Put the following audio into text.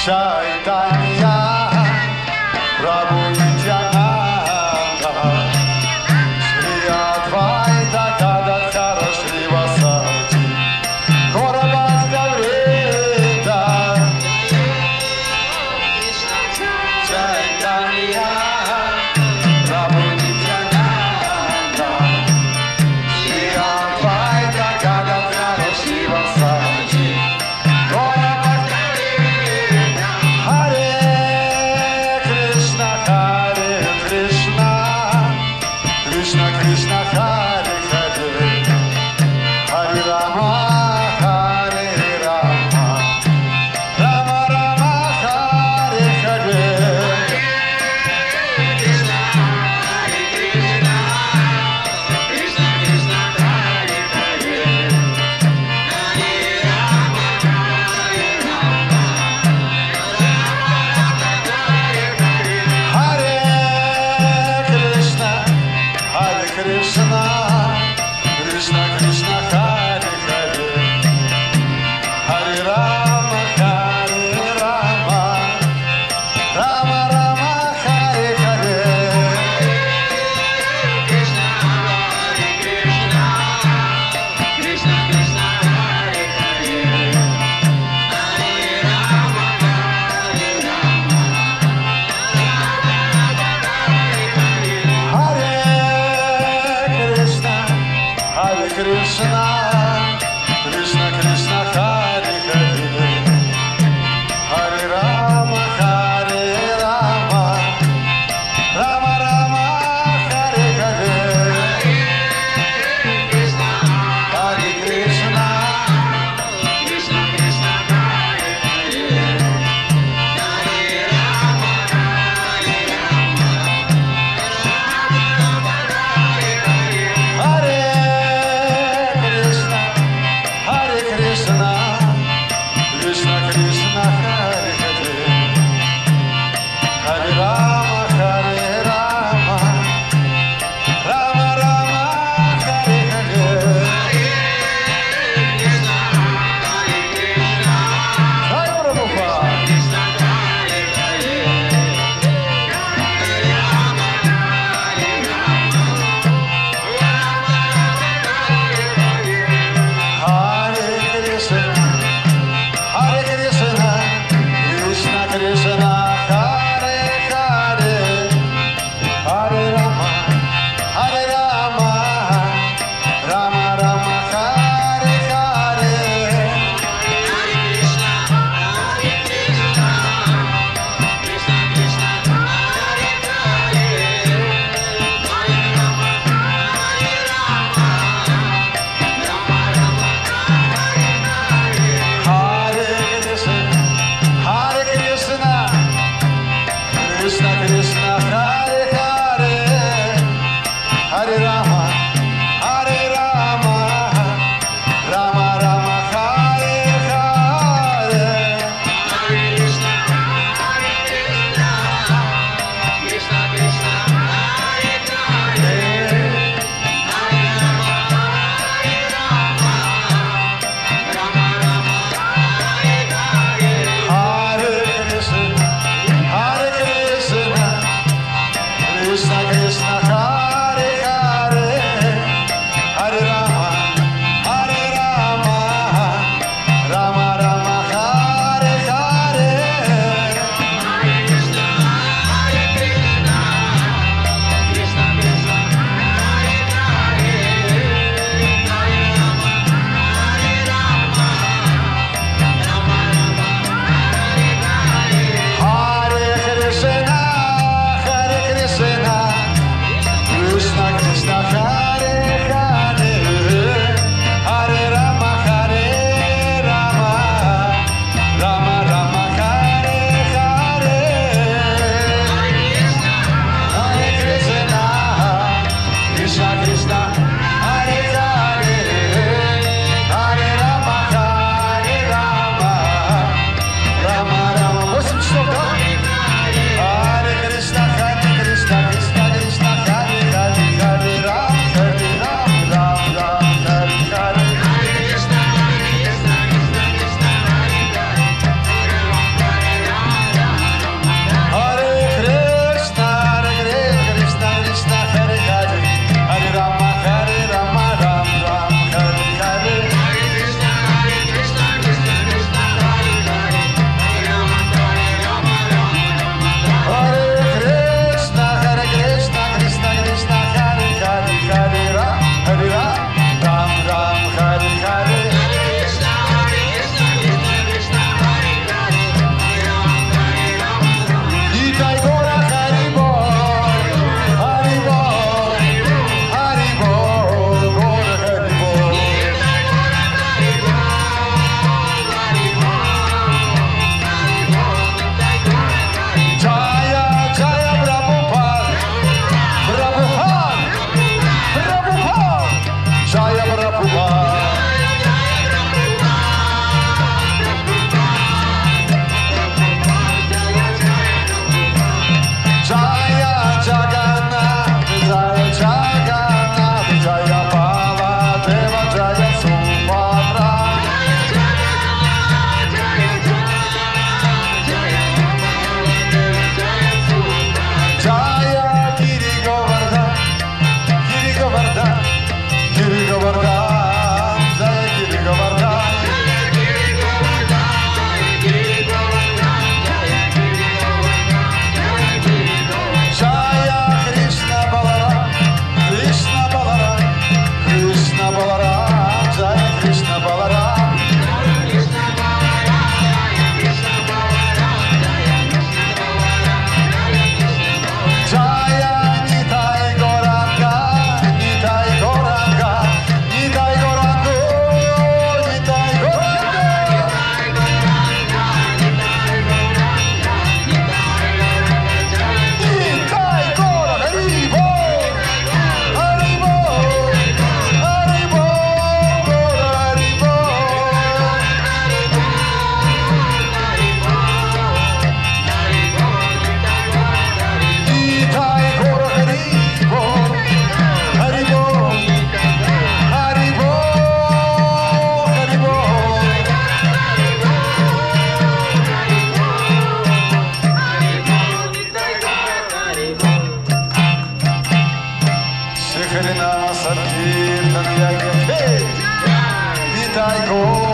Chaitanya Prabhu Nityananda Shri Advaita Gadadhara Srivasati Gaura Bhakta Vrinda Chaitanya Prabhu Nityananda Shri Advaita Gadadhara Srivasati Gaura Bhakta Vrinda Hare Krishna Krishna Krishna Hare Hare Hare Rama Hare Rama Rama Rama Hare Hare Krishna Hare Krishna Krishna Krishna Hare Hare Hare Rama Hare Rama Hare Krishna Krishna Krishna Hare Hare Hare Rama Rama Rama Hare Hare Krishna Hare Krishna Krishna Krishna Hare Hare Hare Rama Hare Rama Hare Krishna Krishna Krishna Hare Hare Hare Rama Rama Rama Hare Hare Krishna Hare Krishna Krishna Krishna Hare Hare Hare Rama Hare Rama Hare Krishna Krishna Krishna Hare Hare Hare Rama Rama Rama Hare Hare Krishna Hare Krishna Jai Prabhupada Krishna Hare Hare Hare Rama Hare Rama Hare Krishna Krishna Krishna Hare Hare Hare Rama Rama Rama Hare Hare Hare Krishna Krishna Krishna Hare Hare Hare Rama Rama Rama Hare Hare Hare Krishna Krishna Krishna Hare Hare Hare Rama Rama Rama Hare Hare Hare Krishna Krishna Krishna Hare Hare Hare Rama Rama Rama Hare Hare Hare Krishna Krishna Krishna Hare Hare Hare Rama Rama Rama Hare Hare Hare Krishna Krishna Krishna Hare Hare Hare Rama Rama Rama Hare Hare Hare Krishna Jai. Vitaj Gaur